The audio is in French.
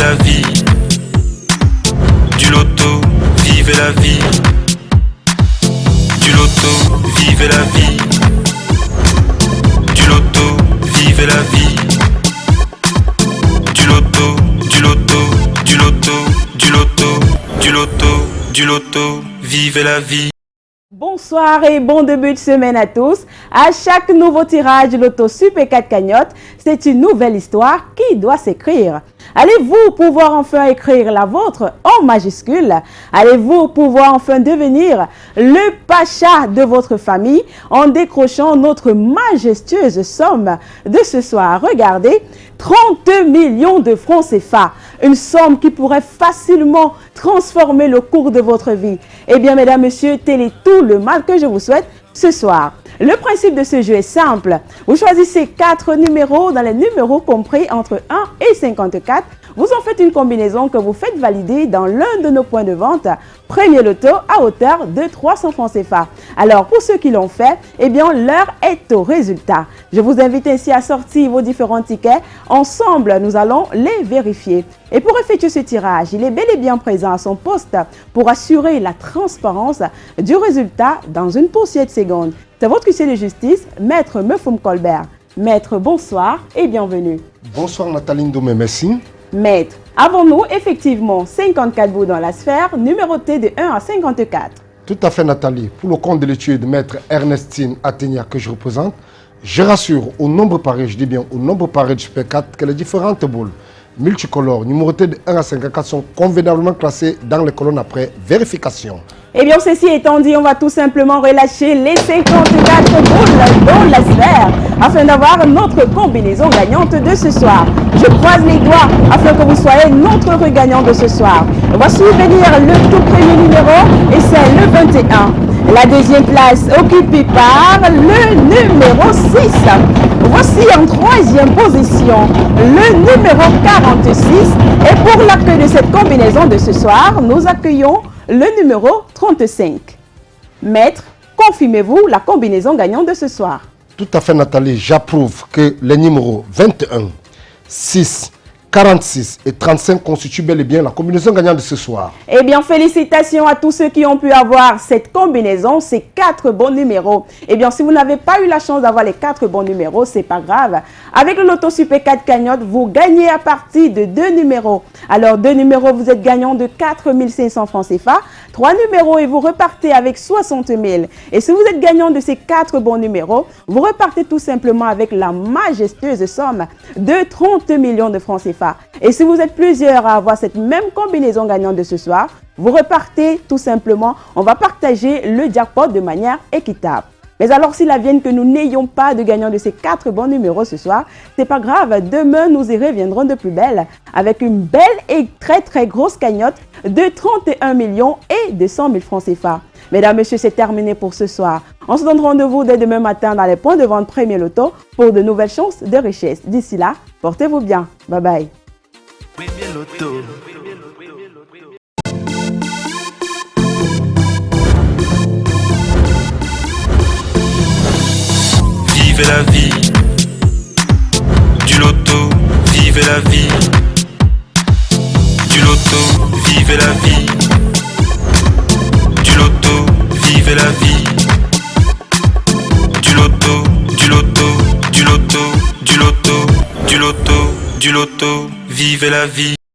la vie. Du loto, vivez la vie. Du loto, vivez la vie. Du loto, vivez la vie. Du loto, du loto, du loto, du loto, du loto, du loto, vivez la vie. Bonsoir et bon début de semaine à tous. À chaque nouveau tirage du Loto Super 4 cagnotte, c'est une nouvelle histoire qui doit s'écrire. Allez-vous pouvoir enfin écrire la vôtre en majuscule? Allez-vous pouvoir enfin devenir le pacha de votre famille en décrochant notre majestueuse somme de ce soir? Regardez, 30 millions de francs CFA, une somme qui pourrait facilement transformer le cours de votre vie. Eh bien, mesdames, messieurs, tel est tout le mal que je vous souhaite ce soir. Le principe de ce jeu est simple. Vous choisissez 4 numéros dans les numéros compris entre 1 et 54. Vous en faites une combinaison que vous faites valider dans l'un de nos points de vente Premier Loto à hauteur de 300 francs CFA. Alors, pour ceux qui l'ont fait, eh bien, l'heure est au résultat. Je vous invite ainsi à sortir vos différents tickets. Ensemble, nous allons les vérifier. Et pour effectuer ce tirage, il est bel et bien présent à son poste pour assurer la transparence du résultat dans une poursuite de secondes. C'est votre huissier de justice, Maître Mefum Colbert. Maître, bonsoir et bienvenue. Bonsoir Nathalie Ndomé, merci. Maître, avons-nous effectivement 54 bouts dans la sphère, numérotés de 1 à 54? Tout à fait Nathalie. Pour le compte de l'étude de Maître Ernestine Athénia que je représente, je rassure au nombre paré, je dis bien au nombre paré du Super 4 que les différentes boules multicolores numérotées de 1 à 54 sont convenablement classées dans les colonnes après vérification. Eh bien, ceci étant dit, on va tout simplement relâcher les 54 boules dans la sphère afin d'avoir notre combinaison gagnante de ce soir. Je croise les doigts afin que vous soyez notre gagnant de ce soir. Voici venir le tout premier numéro et c'est le 21. La deuxième place occupée par le numéro 6. Voici en troisième position le numéro 46. Et pour l'accueil de cette combinaison de ce soir, nous accueillons le numéro 35. Maître, confirmez-vous la combinaison gagnante de ce soir? Tout à fait Nathalie, j'approuve que les numéros 21, 6, 46 et 35 constituent bel et bien la combinaison gagnante de ce soir. Eh bien, félicitations à tous ceux qui ont pu avoir cette combinaison, ces 4 bons numéros. Eh bien, si vous n'avez pas eu la chance d'avoir les 4 bons numéros, c'est pas grave. Avec le Loto Super 4 cagnotte, vous gagnez à partir de 2 numéros. Alors, 2 numéros, vous êtes gagnant de 4 500 francs CFA. 3 numéros et vous repartez avec 60 000. Et si vous êtes gagnant de ces 4 bons numéros, vous repartez tout simplement avec la majestueuse somme de 30 millions de francs CFA. Et si vous êtes plusieurs à avoir cette même combinaison gagnante de ce soir, vous repartez tout simplement, on va partager le jackpot de manière équitable. Mais alors s'il advienne que nous n'ayons pas de gagnant de ces 4 bons numéros ce soir, c'est pas grave, demain nous y reviendrons de plus belle avec une belle et très grosse cagnotte de 31 millions et de 100 000 francs CFA. Mesdames, messieurs, c'est terminé pour ce soir. On se donne rendez-vous dès demain matin dans les points de vente Premier Loto pour de nouvelles chances de richesse. D'ici là, portez-vous bien. Bye bye. Vivez la vie. Du loto, vivez la vie. Du loto, vivez la vie. Du loto, vivez la vie. Du loto, du loto, du loto, du loto, du loto, du loto, vivez la vie.